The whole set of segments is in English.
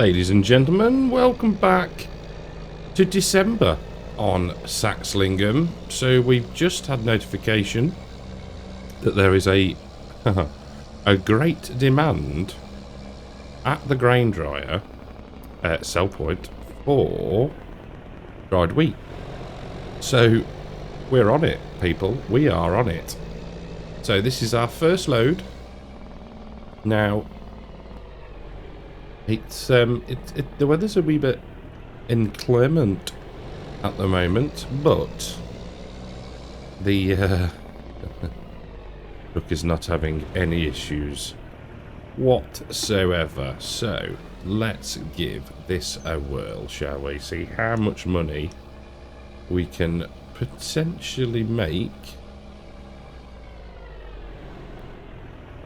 ladies and gentlemen, welcome back to December on Saxlingham. So we've just had notification that there is a great demand at the grain dryer at sell point for dried wheat. So we're on it, people. We are on it. So this is our first load. Now, it's the weather's a wee bit inclement at the moment, but the truck is not having any issues whatsoever. So let's give this a whirl, shall we? See how much money we can potentially make.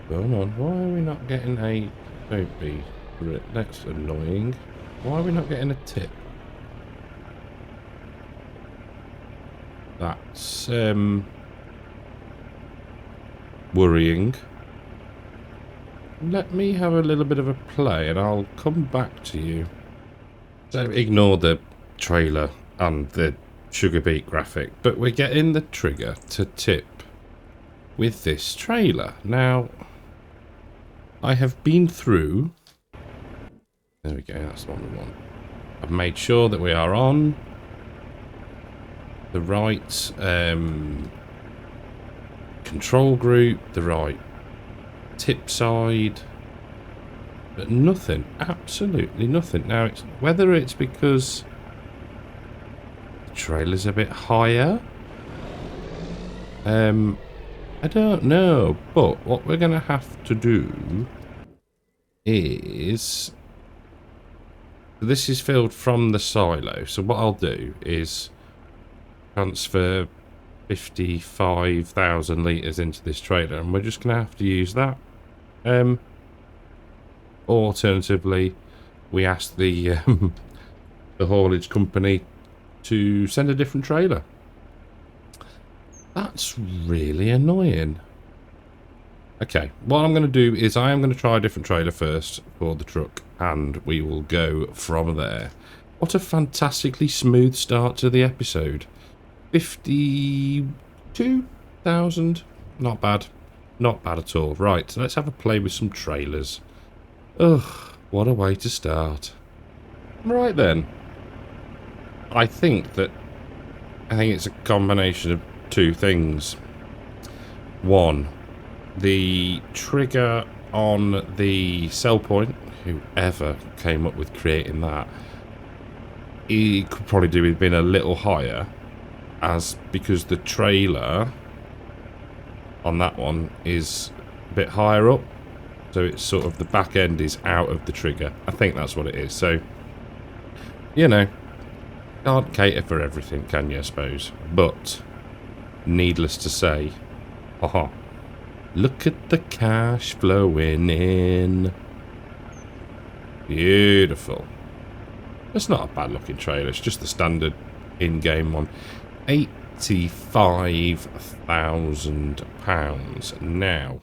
Come on, why are we not getting a... Don't be... That's annoying. Why are we not getting a tip? That's worrying. Let me have a little bit of a play and I'll come back to you. So ignore the trailer and the sugar beet graphic, but we're getting the trigger to tip with this trailer. Now, I have been through... There we go, that's the one we want. I've made sure that we are on the right control group, the right tip side, but nothing, absolutely nothing. Now, it's whether it's because the trailer's a bit higher, I don't know, but what we're going to have to do is... This is filled from the silo, so what I'll do is transfer 55,000 litres into this trailer, and we're just going to have to use that. Alternatively, we ask the the haulage company to send a different trailer. That's really annoying. Okay, what I'm going to do is I am going to try a different trailer first for the truck, and we will go from there. What a fantastically smooth start to the episode. 52,000. Not bad. Not bad at all. Right, so let's have a play with some trailers. Ugh, what a way to start. Right then. I think it's a combination of two things. One, the trigger on the sell point, whoever came up with creating that, he could probably do with being a little higher, because the trailer on that one is a bit higher up, so it's sort of the back end is out of the trigger. I think that's what it is. So, you know, can't cater for everything, can you, I suppose? But needless to say, haha, look at the cash flowing in. Beautiful. It's not a bad looking trailer, it's just the standard in-game one. £85,000. Now,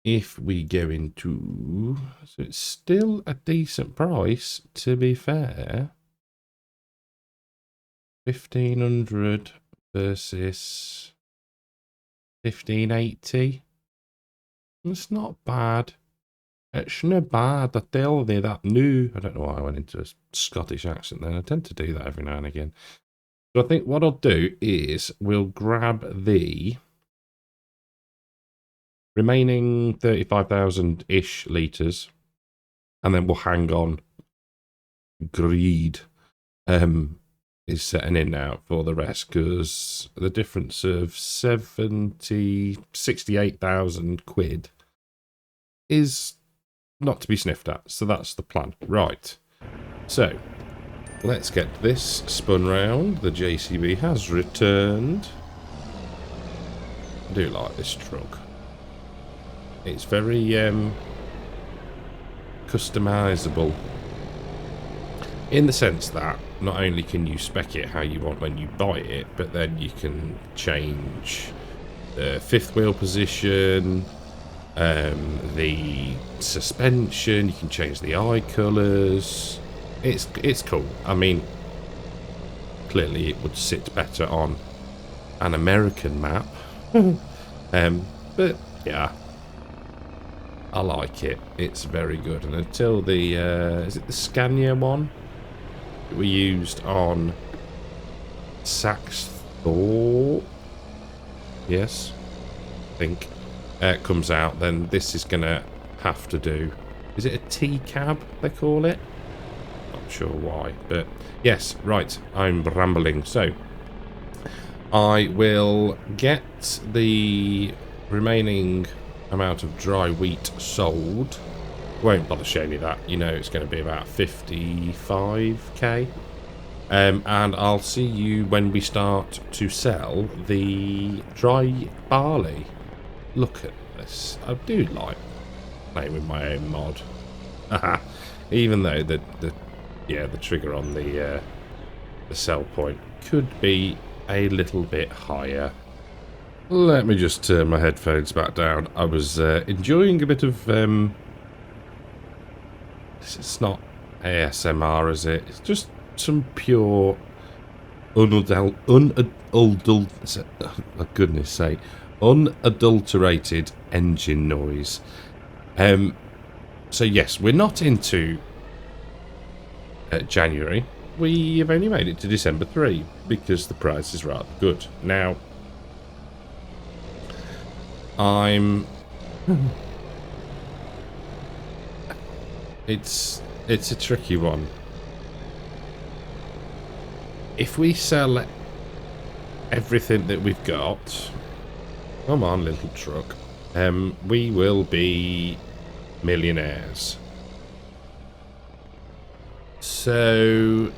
if we go into... So it's still a decent price, to be fair. 1,500 versus 1,580. It's not bad. It's not bad. I tell you that new. I don't know why I went into a Scottish accent then. I tend to do that every now and again. So I think what I'll do is we'll grab the remaining 35,000-ish litres, and then we'll hang on. Greed is setting in now for the rest, because the difference of 68,000 quid is not to be sniffed at. So that's the plan. Right. So let's get this spun round. The JCB has returned. I do like this truck. It's very customizable, in the sense that not only can you spec it how you want when you buy it, but then you can change the fifth wheel position, The suspension, you can change the eye colours. It's cool. I mean, clearly it would sit better on an American map. But yeah, I like it. It's very good. And until the is it the Scania one that we used on Saxthorpe? Yes, I think it comes out, then this is gonna have to do. Is it a T-cab they call it? Not sure why, but yes, right. I'm rambling. So I will get the remaining amount of dry wheat sold. Won't bother showing you that. You know it's going to be about 55k. And I'll see you when we start to sell the dry barley. Look at this. I do like playing with my own mod. Even though the trigger on the sell point could be a little bit higher. Let me just turn my headphones back down. I was enjoying a bit of it's not ASMR, is it? It's just some pure unadulterated engine noise. So yes, we're not into January. We have only made it to December 3 because the price is rather good. Now, it's a tricky one. If we sell everything that we've got, come on, little truck, we will be millionaires. So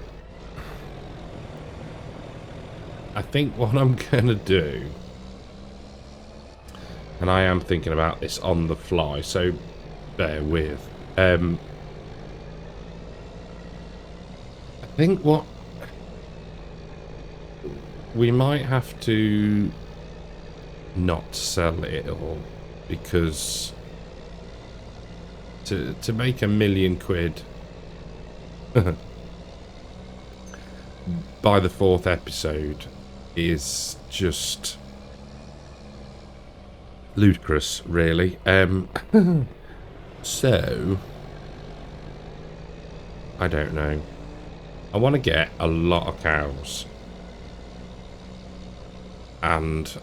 I think what I'm gonna do, and I am thinking about this on the fly, so bear with. I think what we might have to not sell it all, because to make £1 million by the 4th episode is just ludicrous, really. So I don't know. I want to get a lot of cows, and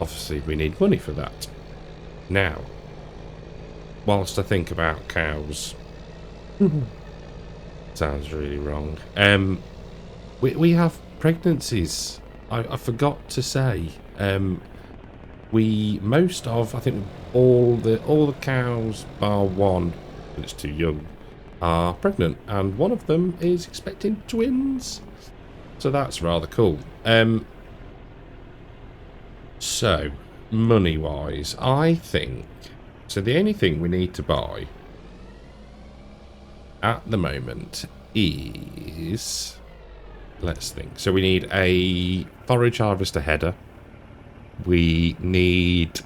obviously we need money for that. Now, whilst I think about cows, sounds really wrong. We have pregnancies. I forgot to say. I think all the cows bar one, it's too young, are pregnant, and one of them is expecting twins. So that's rather cool. So money wise, I think so the only thing we need to buy at the moment is, let's think. So we need a forage harvester header. We need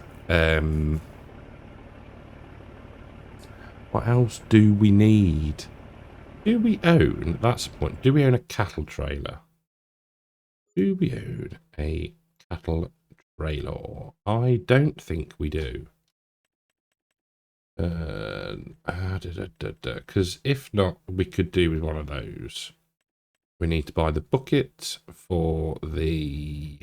what else do we need? Do we own, that's the point, do we own a cattle trailer? Do we own a cattle trailer? I don't think we do. Because if not, we could do with one of those. We need to buy the bucket for the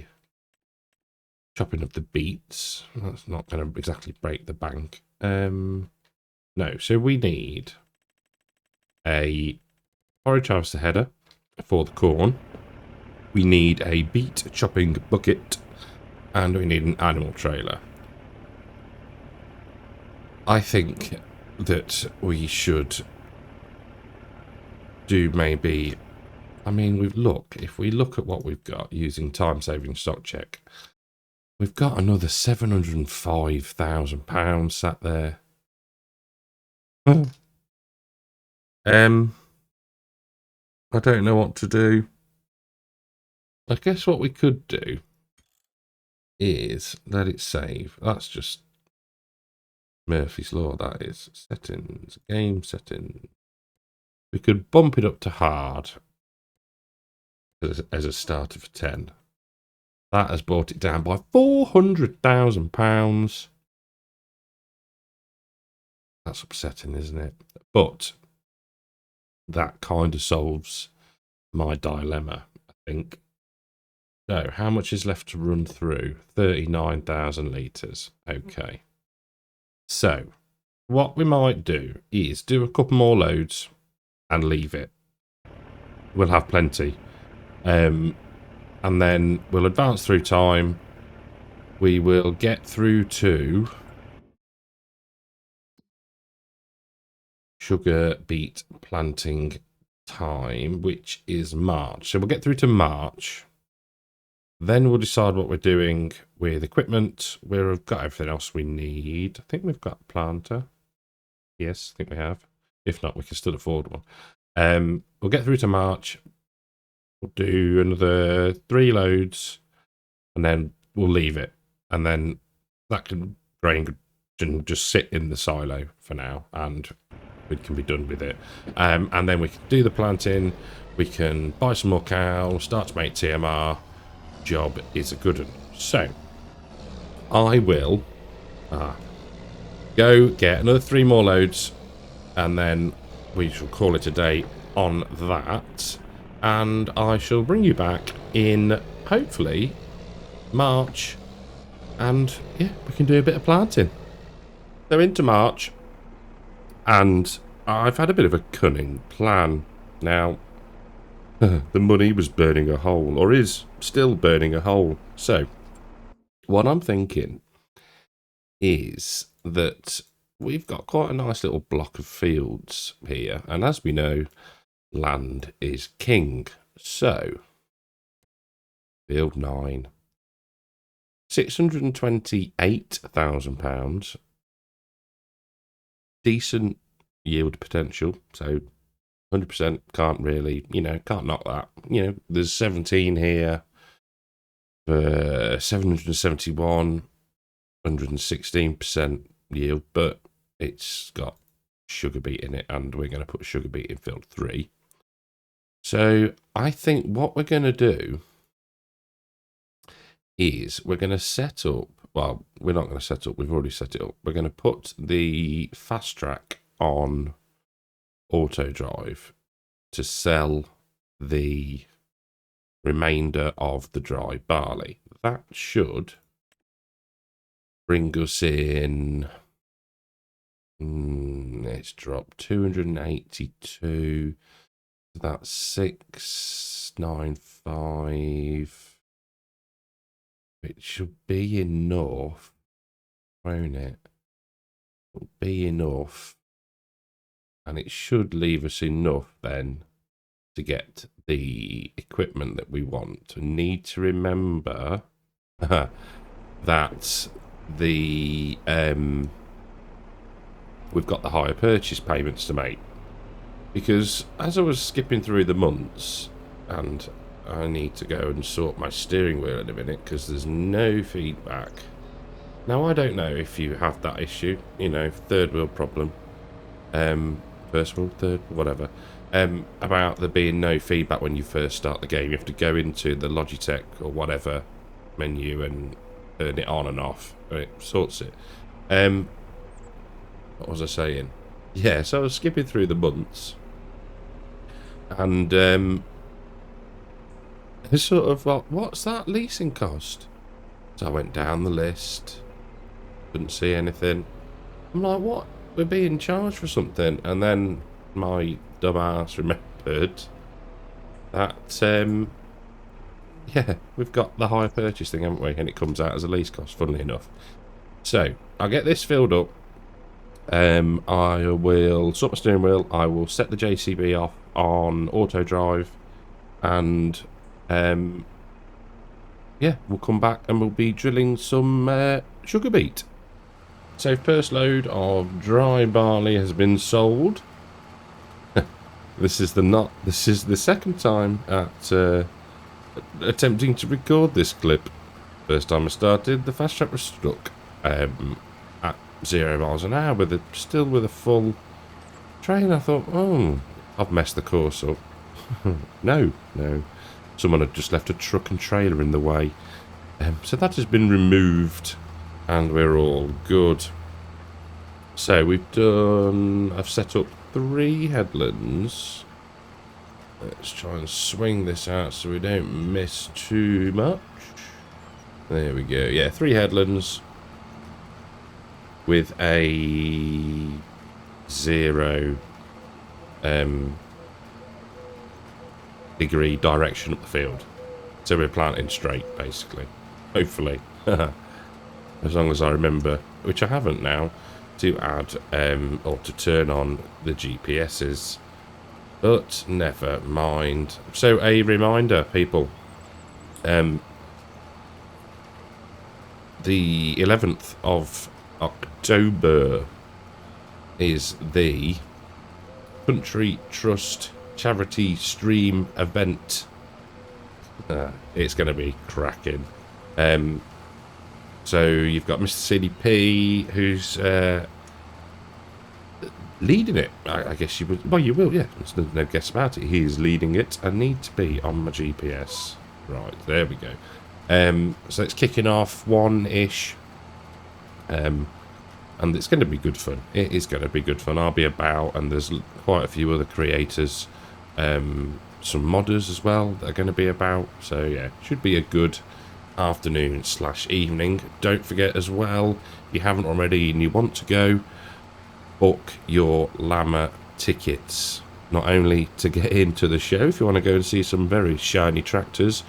chopping of the beets. That's not going to exactly break the bank. No, so we need a forage harvester header for the corn. We need a beet chopping bucket, and we need an animal trailer. I think that we should do maybe, I mean, if we look at what we've got using time-saving stock check, we've got another £705,000 sat there. I don't know what to do. I guess what we could do is let it save. That's just Murphy's Law, that is. Settings, game settings. We could bump it up to hard as a starter for 10. That has brought it down by £400,000. That's upsetting, isn't it? But that kind of solves my dilemma, I think. So, how much is left to run through? 39,000 litres. Okay. So, what we might do is do a couple more loads and leave it. We'll have plenty. And then we'll advance through time. We will get through to sugar beet planting time, which is March. So we'll get through to March. Then we'll decide what we're doing with equipment. We've got everything else we need. I think we've got a planter. Yes, I think we have. If not, we can still afford one. We'll get through to March. We'll do another 3 loads, and then we'll leave it. And then that can grain can just sit in the silo for now, and we can be done with it. And then we can do the planting. We can buy some more cow, start to make TMR. Job is a good one. So I will go get another 3 more loads, and then we shall call it a day on that, and I shall bring you back in hopefully March, and yeah, we can do a bit of planting. So into March, and I've had a bit of a cunning plan now. The money was burning a hole, or is still burning a hole. So, what I'm thinking is that we've got quite a nice little block of fields here. And as we know, land is king. So, field 9, £628,000. Decent yield potential. So, 100% can't really, can't knock that. There's 17 here for 771, 116% yield, but it's got sugar beet in it, and we're going to put sugar beet in field 3. So I think what we're going to do is we're going to set up, well, we're not going to set up, we've already set it up. We're going to put the fast track on auto drive to sell the remainder of the dry barley. That should bring us in, it's dropped 282, that's 695, it should be enough, won't it? It'll be enough. And it should leave us enough then to get the equipment that we want. We need to remember that we've got the hire purchase payments to make. Because as I was skipping through the months, and I need to go and sort my steering wheel in a minute because there's no feedback. Now, I don't know if you have that issue, third wheel problem. First wheel, third, whatever. About there being no feedback when you first start the game. You have to go into the Logitech or whatever menu and turn it on and off, and it sorts it. What was I saying? Yeah, so I was skipping through the months, and it's sort of like, what's that leasing cost? So I went down the list, couldn't see anything. I'm like, what? We're being charged for something. And then my dumbass remembered that, yeah, we've got the hire purchase thing, haven't we? And it comes out as a lease cost, funnily enough. So, I'll get this filled up. I will sort my steering wheel. I will set the JCB off on auto drive. And, yeah, we'll come back and we'll be drilling some sugar beet. So first load of dry barley has been sold. This is the second time at attempting to record this clip. First time I started, the fast track was stuck at 0 miles an hour still with a full train. I thought, oh, I've messed the course up. No. Someone had just left a truck and trailer in the way. So that has been removed and we're all good. So I've set up 3 headlands. Let's try and swing this out so we don't miss too much. There we go. Yeah, 3 headlands with a 0 degree direction up the field. So we're planting straight, basically. Hopefully. As long as I remember, which I haven't now, to add or to turn on the GPSs. But never mind. So a reminder, people. The 11th of October is the Country Trust Charity Stream event. It's going to be cracking. So you've got Mr. CDP who's leading it. I guess you would. Well, you will, yeah. There's no guess about it. He is leading it. I need to be on my GPS. Right, there we go. So it's kicking off 1-ish. And it's going to be good fun. It is going to be good fun. I'll be about, and there's quite a few other creators, some modders as well that are going to be about. So yeah, should be a good afternoon/evening. Don't forget as well, if you haven't already and you want to go, book your llama tickets. Not only to get into the show, if you want to go and see some very shiny tractors,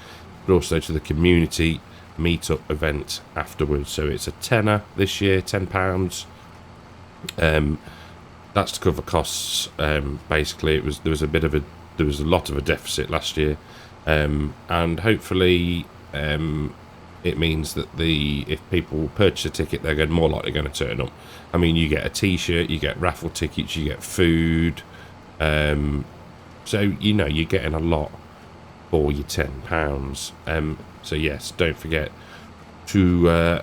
but also to the community meetup event afterwards. So it's a tenner this year, £10. That's to cover costs. Basically, there was a lot of a deficit last year, and hopefully it means that if people purchase a ticket, they're more likely going to turn up. I mean, you get a t-shirt, you get raffle tickets, you get food, so you're getting a lot for your £10. So yes, don't forget to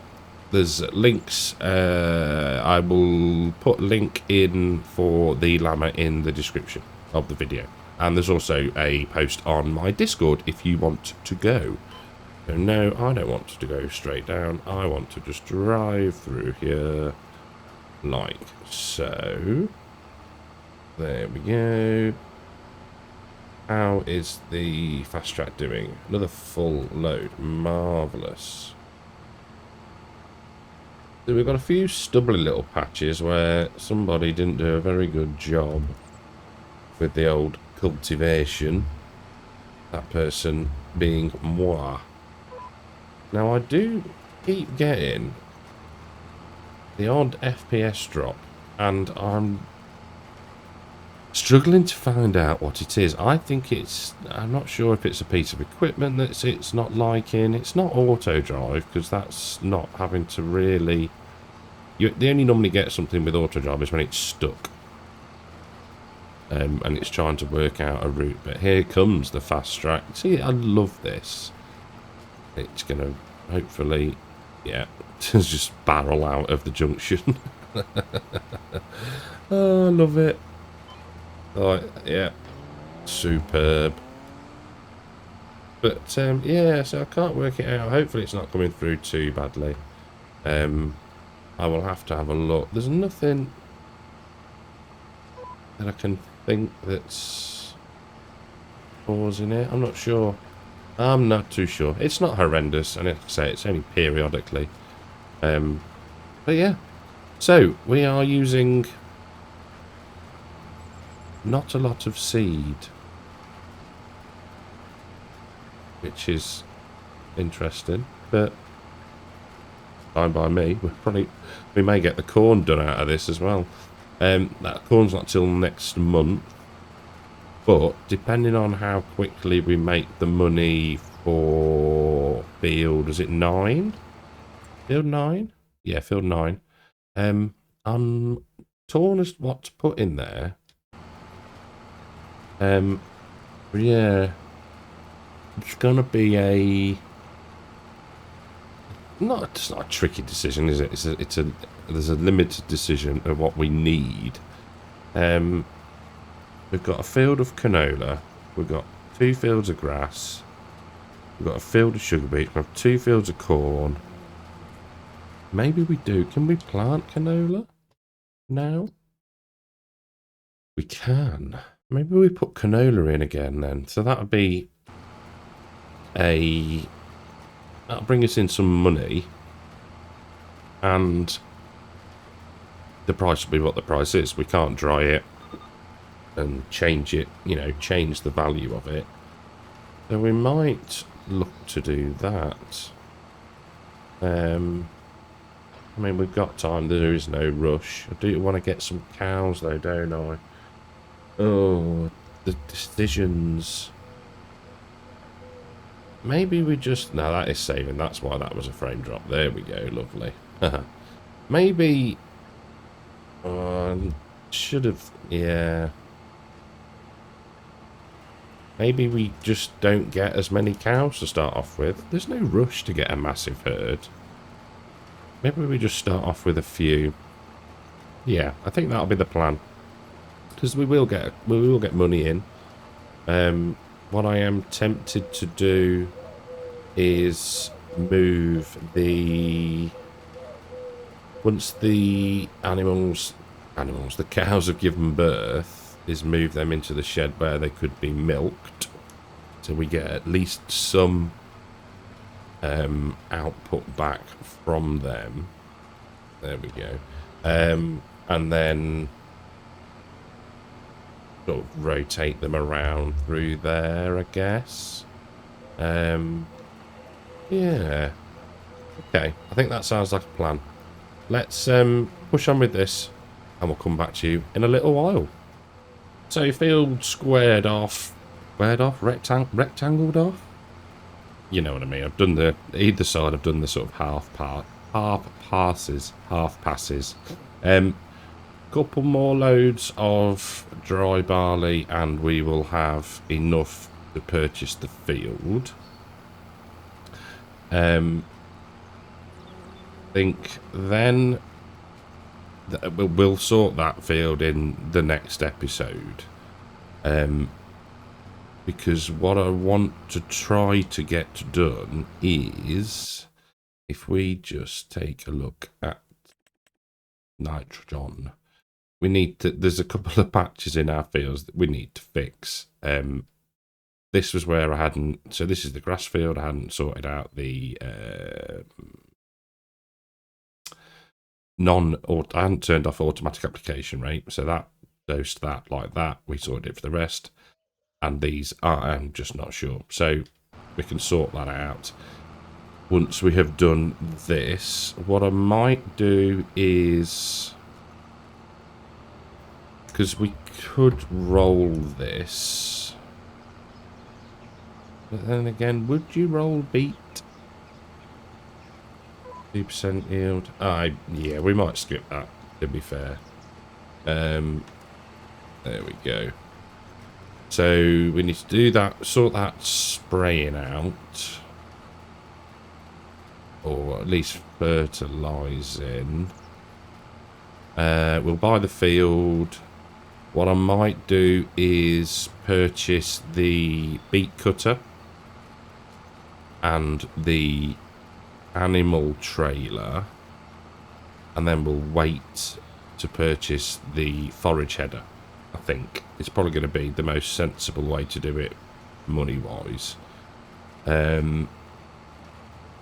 there's links. I will put a link in for the llama in the description of the video, and there's also a post on my Discord if you want to go. So no, I don't want to go straight down. I want to just drive through here like so. There we go. How is the fast track doing? Another full load. Marvellous. So we've got a few stubbly little patches where somebody didn't do a very good job with the old cultivation. That person being moi. Now I do keep getting the odd FPS drop, and I'm struggling to find out what it is. I'm not sure if it's a piece of equipment that it's not liking. It's not auto drive, because that's not having to really... They only normally get something with auto drive is when it's stuck. And it's trying to work out a route. But here comes the fast track. See, I love this. It's going to hopefully, yeah, just barrel out of the junction. Oh, I love it. Oh, yeah, superb. But yeah, so I can't work it out. Hopefully it's not coming through too badly. I will have to have a look. There's nothing that I can think that's causing it. I'm not sure. I'm not too sure. It's not horrendous, and like I say, it's only periodically. But yeah, so we are using not a lot of seed, which is interesting, but fine by me. We may get the corn done out of this as well. That corn's not till next month, but depending on how quickly we make the money for field, is it 9? Field 9? Yeah, field 9. I'm torn as to what to put in there. Yeah, it's gonna be It's not a tricky decision, is it? There's a limited decision of what we need. We've got a field of canola. We've got 2 fields of grass. We've got a field of sugar beets. We have 2 fields of corn. Maybe we do. Can we plant canola now? We can. Maybe we put canola in again then. So that would be that'll bring us in some money. And the price will be what the price is. We can't dry it and change it, change the value of it. So we might look to do that. I mean, we've got time. There is no rush. I do want to get some cows, though, don't I? Oh, the decisions. Maybe we just... No, that is saving. That's why that was a frame drop. There we go. Lovely. Maybe... should have... Yeah. Maybe we just don't get as many cows to start off with. There's no rush to get a massive herd. Maybe we just start off with a few. Yeah, I think that'll be the plan. Because we will get money in. What I am tempted to do is move once the the cows have given birth, is move them into the shed where they could be milked, so we get at least some output back from them. There we go. And then sort of rotate them around through there, I guess. Yeah. Okay, I think that sounds like a plan. Let's push on with this, and we'll come back to you in a little while. So field squared off, rectangled off. You know what I mean. I've done either side. I've done the sort of half passes. Couple more loads of dry barley, and we will have enough to purchase the field. Think then that we'll sort that field in the next episode, because what I want to try to get done is, if we just take a look at nitrogen, we need to, there's a couple of patches in our fields that we need to fix. This was where I hadn't, so this is the grass field. I hadn't sorted out the I hadn't turned off automatic application rate, so that goes to that like that. We sorted it for the rest, and these I'm just not sure, so we can sort that out once we have done this. What I might do is, because we could roll this, but then again, would you roll beet? 2% yield. Yeah, we might skip that, to be fair. There we go. So we need to do that, sort that spraying out, or at least fertilising. We'll buy the field. What I might do is purchase the beet cutter and the animal trailer, and then we'll wait to purchase the forage header. I think it's probably going to be the most sensible way to do it money wise. Yeah,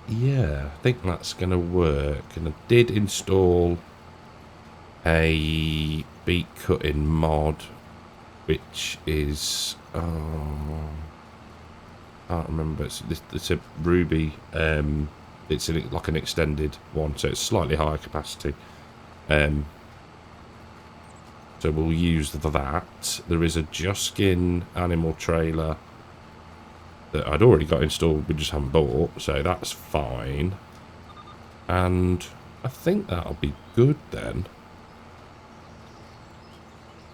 I think that's going to work. And I did install a beet cutting mod, which is I can't remember. It's a Ruby. It's like an extended one, so it's slightly higher capacity. So we'll use that. There is a Juskin animal trailer that I'd already got installed, we just haven't bought, so that's fine. And I think that'll be good then.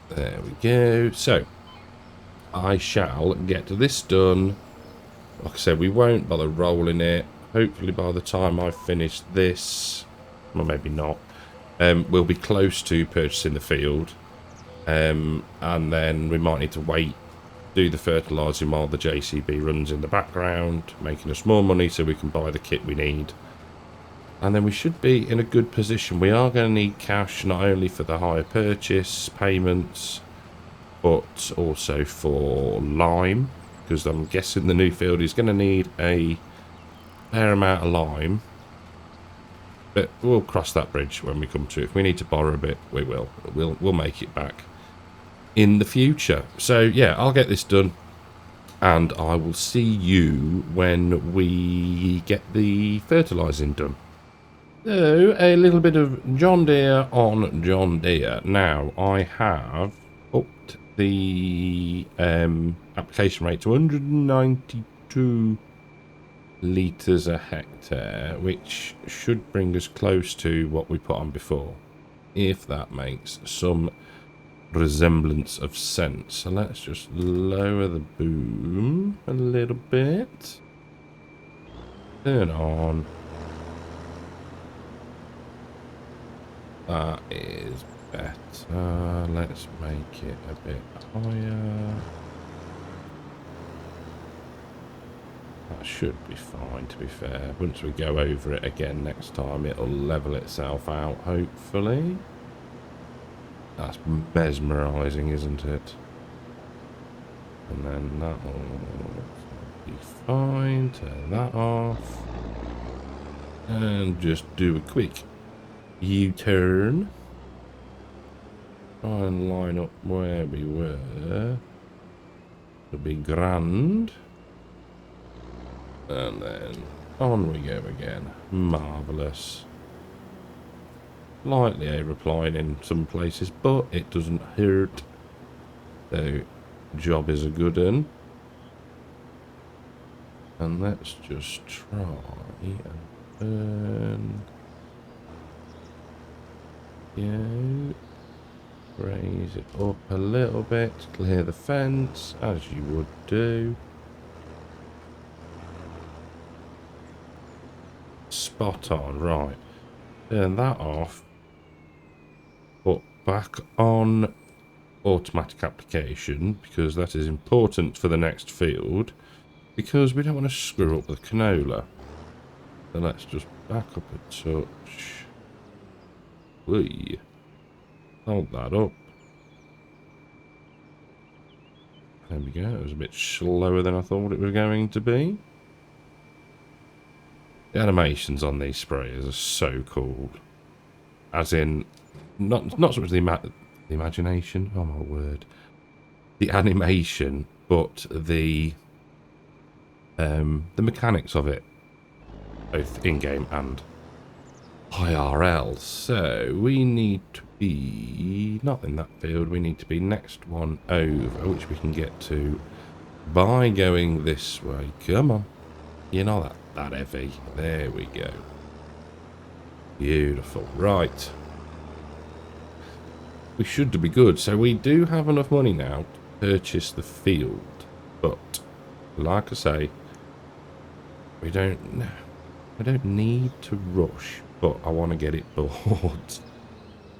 There we go. So I shall get this done. Like I said, we won't bother rolling it. hopefully by the time I finish this, well, maybe not, we'll be close to purchasing the field. And then we might need to wait, do the fertilising while the JCB runs in the background, making us more money so we can buy the kit we need. And then we should be in a good position. We are going to need cash not only for the hire purchase payments, but also for lime, because I'm guessing the new field is going to need a fair amount of lime. But we'll cross that bridge when we come to it. If we need to borrow a bit, we will. We'll make it back in the future. So yeah, I'll get this done, and I will see you when we get the fertilising done. So, a little bit of John Deere on John Deere. Now, I have upped the application rate to 192 litres a hectare, which should bring us close to what we put on before, if that makes some resemblance of sense. So let's just lower the boom a little bit. Turn on. That is better. Let's make it a bit higher. That should be fine, to be fair. Once we go over it again next time, it'll level itself out, hopefully. That's mesmerising, isn't it? And then that will be fine. Turn that off. And just do a quick U-turn. Try and line up where we were. It'll be grand. And then on we go again. Marvellous. Slightly aeroplane in some places, but it doesn't hurt. So, job is a good one. And let's just try and turn. Yeah. Raise it up a little bit. Clear the fence, as you would do. Spot on, right. Turn that off. Put back on automatic application, because that is important for the next field, because we don't want to screw up the canola. So let's just back up a touch. Hold that up. There we go. It was a bit slower than I thought it was going to be. The animations on these sprayers are so cool. As in, not so much the imagination. Oh my word. The animation, but the mechanics of it, both in-game and IRL. So we need to be not in that field. We need to be next one over, which we can get to by going this way. Come on, you're not that heavy. There we go. Beautiful. Right. We should be good. So we do have enough money now to purchase the field, but like I say, we don't need to rush, but I want to get it bought.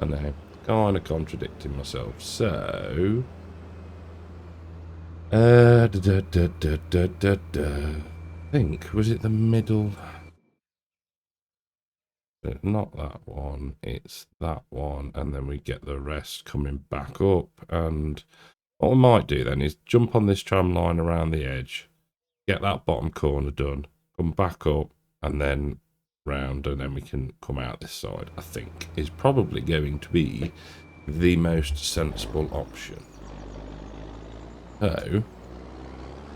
I know, kind of contradicting myself. So, I think, was it the middle? Not that one, it's that one, and then we get the rest coming back up. And what we might do then is jump on this tram line around the edge, get that bottom corner done, come back up, and then round, and then we can come out this side. I think is probably going to be the most sensible option. So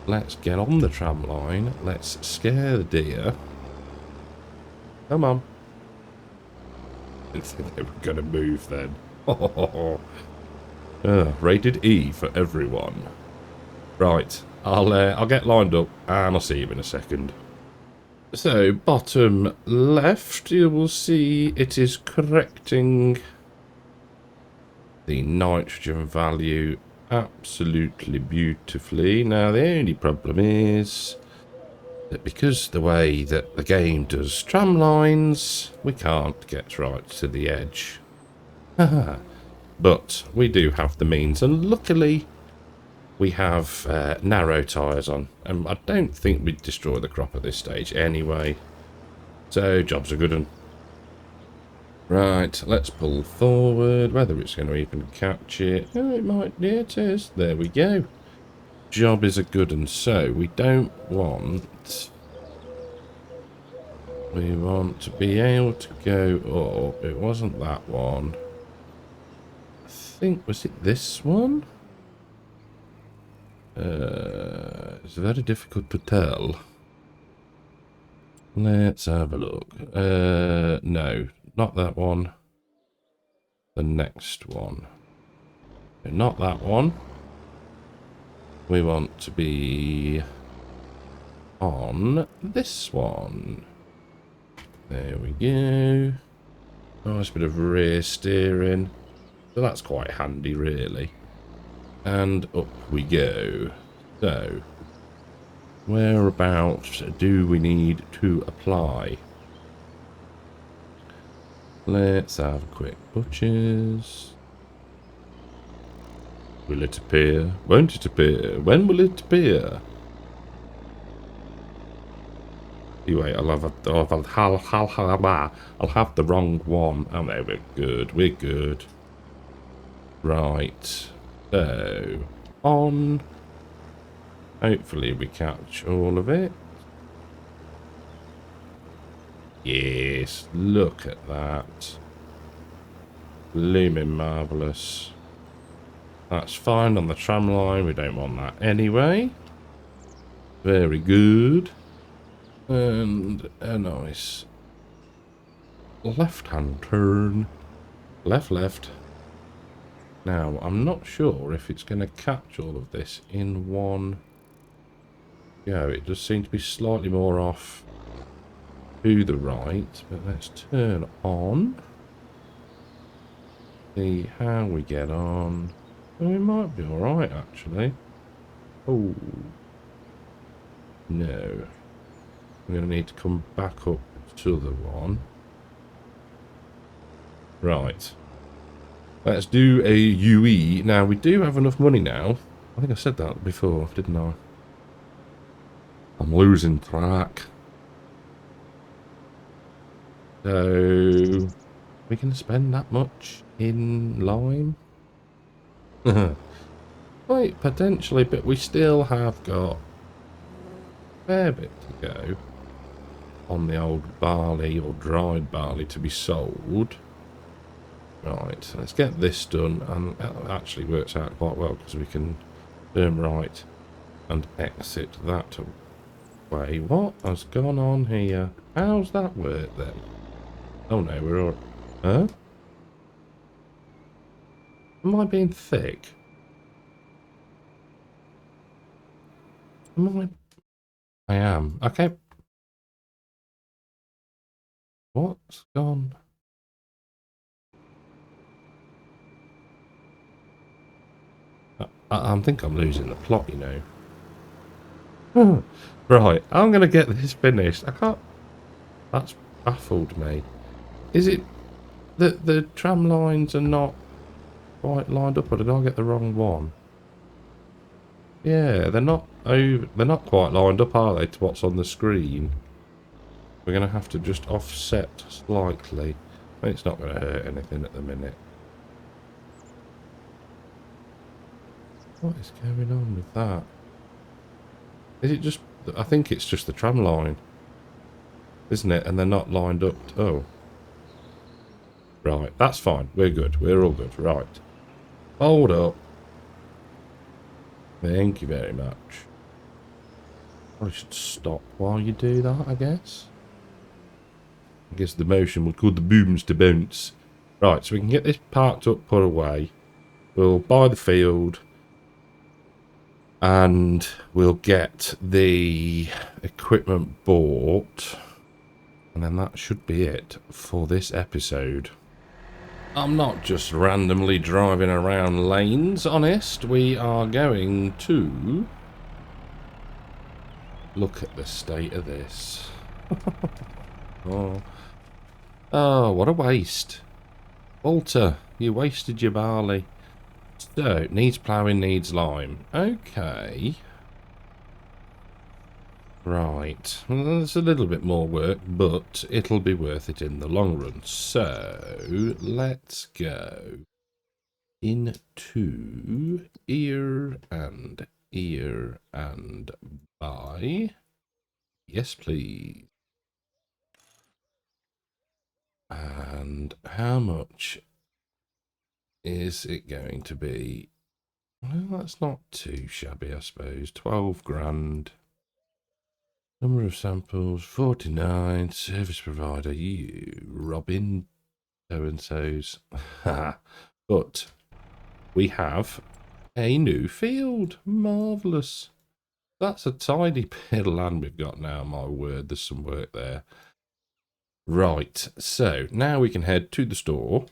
let's get on the tram line. Let's scare the deer. Come on. Didn't think they were going to move then. Rated E for everyone. Right, I'll get lined up and I'll see you in a second. So, bottom left, you will see it is correcting the nitrogen value absolutely beautifully. Now, the only problem is that because the way that the game does tram lines, we can't get right to the edge. But we do have the means, and luckily we have narrow tyres on. And I don't think we'd destroy the crop at this stage anyway. So, job's a good one. Right, let's pull forward. Whether it's going to even catch it. Oh, it might. Yeah, it is. There we go. Job is a good one. So, we don't want... We want to be able to go up. It wasn't that one. I think, was it this one? It's very difficult to tell. Let's have a look. No, not that one. The next one. Not that one. We want to be on this one. There we go. Nice bit of rear steering. So that's quite handy, really. And up we go. So, whereabouts do we need to apply? Let's have a quick butchers. Will it appear? Won't it appear? When will it appear? Anyway, I'll have the wrong one. Oh no, we're good. We're good. Right. So, on. Hopefully we catch all of it. Yes, look at that. Blooming marvellous. That's fine on the tram line. We don't want that anyway. Very good. And a nice left-hand turn. Left, left. Now, I'm not sure if it's going to catch all of this in one go. It does seem to be slightly more off to the right. But let's turn on. See how we get on. Well, we might be alright, actually. Oh. No. I'm going to need to come back up to the one. Right. Let's do a UE. Now, we do have enough money now. I think I said that before, didn't I? I'm losing track. So, we can spend that much in lime? Quite potentially, but we still have got a fair bit to go on the old barley or dried barley to be sold. Right, so let's get this done, and it actually works out quite well because we can turn right and exit that way. What has gone on here? How's that work then? Oh no, we're all... Huh? Am I being thick? Am I am. Okay. What's gone? I think I'm losing the plot, you know. Right, I'm going to get this finished. I can't... That's baffled me. Is it that the tram lines are not quite lined up, or did I get the wrong one? Yeah, they're not quite lined up, are they, to what's on the screen? We're going to have to just offset slightly. It's not going to hurt anything at the minute. What is going on with that? Is it just... I think it's just the tram line. Isn't it? And they're not lined up. Oh. Right, that's fine. We're good. We're all good. Right. Hold up. Thank you very much. I should stop while you do that, I guess. I guess the motion will cause the booms to bounce. Right, so we can get this parked up, put away. We'll buy the field. And we'll get the equipment bought. And then that should be it for this episode. I'm not just randomly driving around lanes, honest. We are going to Look at the state of this. Oh. Oh, what a waste. Walter, you wasted your barley. So, needs ploughing, needs lime. Okay. Right. Well, there's a little bit more work, but it'll be worth it in the long run. So, let's go into ear and buy. Yes, please. And how much is it going to be? Well, that's not too shabby, I suppose. 12 grand. Number of samples, 49. Service provider, you, Robin, so-and-so's. But we have a new field. Marvellous. That's a tidy bit of land we've got now, my word. There's some work there. Right, so now we can head to the store.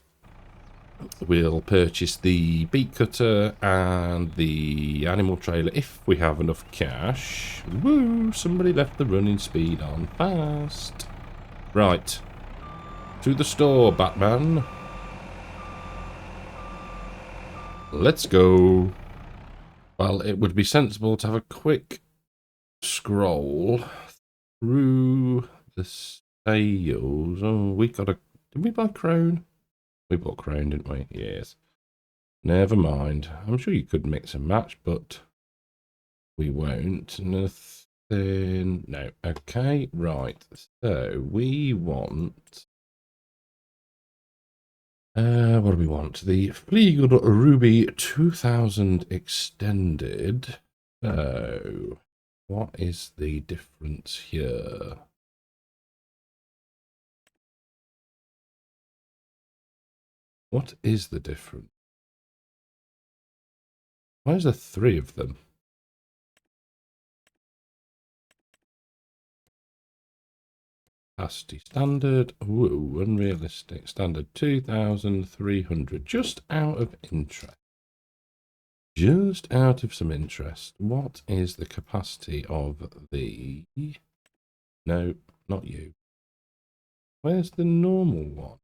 We'll purchase the beet cutter and the animal trailer if we have enough cash. Woo! Somebody left the running speed on fast. Right. To the store, Batman. Let's go. Well, it would be sensible to have a quick scroll through the sales. Oh, we got a... Did we buy Crone? We bought Crone, didn't we? Yes. Never mind. I'm sure you could mix and match, but we won't. Nothing. No. Okay, right. So we want... what do we want? The Fleagle Ruby 2000 extended. So, what is the difference here? What is the difference? Why is there 3 of them? Capacity standard. Woo, unrealistic. Standard 2,300. Just out of interest. Just out of some interest. What is the capacity of the... No, not you. Where's the normal one?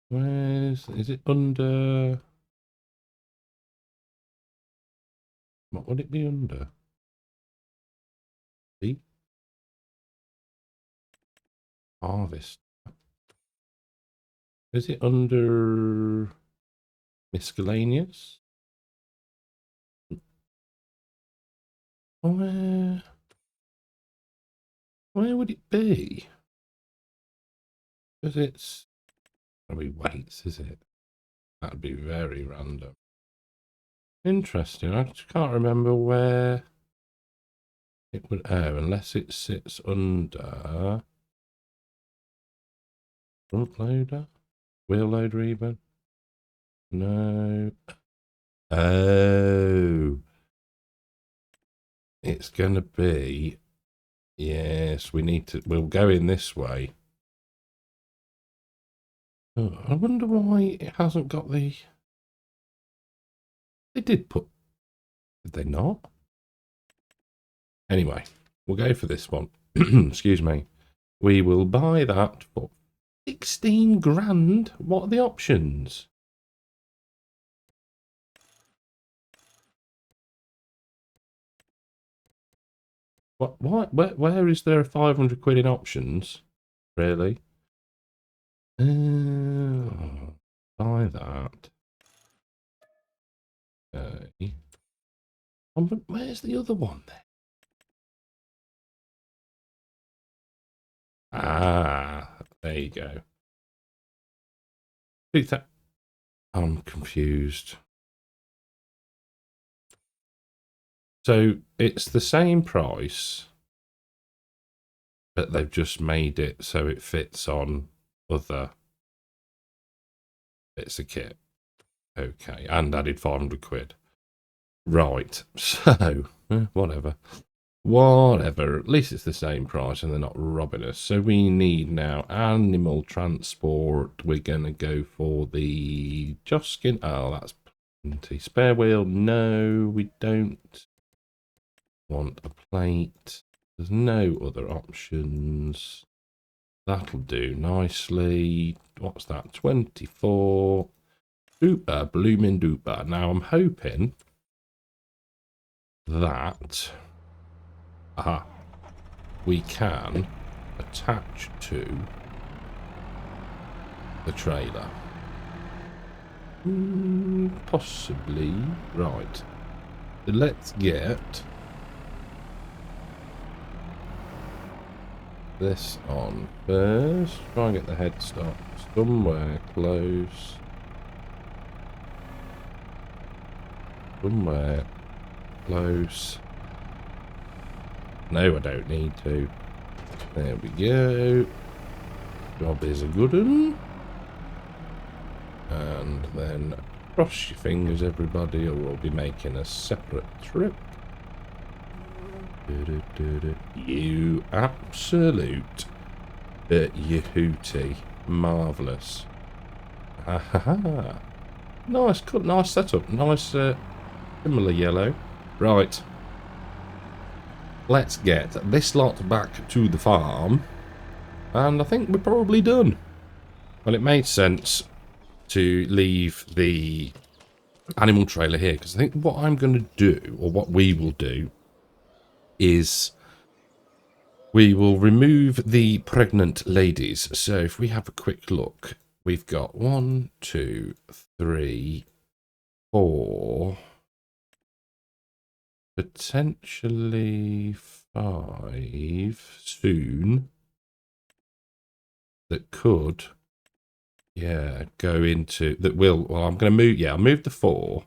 Is it under... What would it be under? See? Harvest. Is it under miscellaneous? Where would it be? Because it's probably weights, is it? That'd be very random. Interesting. I just can't remember where it would. Oh, unless it sits under front loader, wheel loader, even. No. Oh, it's gonna be. Yes, we need to. We'll go in this way. Oh, I wonder why it hasn't got the. They did put. Did they not? Anyway, we'll go for this one. Excuse me. We will buy that for 16 grand. What are the options? What? Where is there 500 quid in options? Really? Buy that. Okay. But where's the other one then? Ah, there you go. I'm confused. So it's the same price, but they've just made it so it fits on other bits of kit. Okay, and added 500 quid. Right, so, whatever. Whatever, at least it's the same price and they're not robbing us. So we need now animal transport. We're going to go for the Joskin. Oh, that's plenty. Spare wheel, no, we don't. Want a plate. There's no other options. That'll do nicely. What's that? 24. Duper, blooming duper. Now I'm hoping that we can attach to the trailer. Possibly. Right. So let's get this on first. Try and get the headstock somewhere close. Somewhere close. No, I don't need to. There we go. Job is a good one. And then cross your fingers, everybody, or we'll be making a separate trip. You absolute you hootie. Marvellous. Ha ha ha. Nice cut, nice setup. Nice similar yellow. Right. Let's get this lot back to the farm. And I think we're probably done. Well, it made sense to leave the animal trailer here, because I think what I'm going to do, or what we will do, is we will remove the pregnant ladies. So if we have a quick look, we've got 1, 2, 3, 4, potentially 5 soon that could, yeah, go into, that will, well, I'm going to move, yeah, I'll move the 4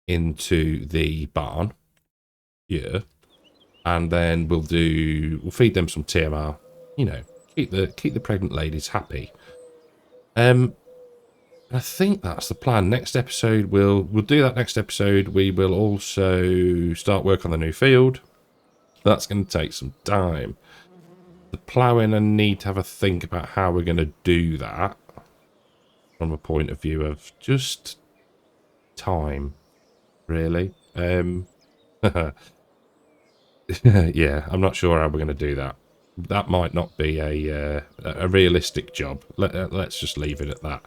into the barn, yeah, and then we'll feed them some TMR, you know, keep the pregnant ladies happy. I think that's the plan. Next episode, we'll do that next episode. We will also start work on the new field. That's going to take some time. The ploughing, I need to have a think about how we're going to do that from a point of view of just time, really. Yeah, I'm not sure how we're going to do that. That might not be a realistic job. Let's just leave it at that.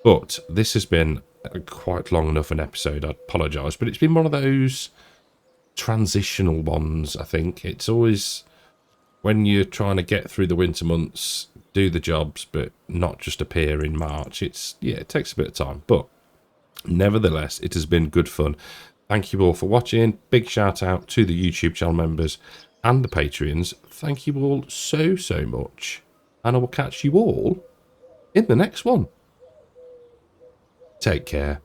But this has been quite long enough an episode. I apologise, but it's been one of those transitional ones, I think. It's always when you're trying to get through the winter months, do the jobs, but not just appear in March. Yeah, it takes a bit of time, but nevertheless, it has been good fun. Thank you all for watching. Big shout out to the YouTube channel members and the Patreons. Thank you all so, so much. And I will catch you all in the next one. Take care.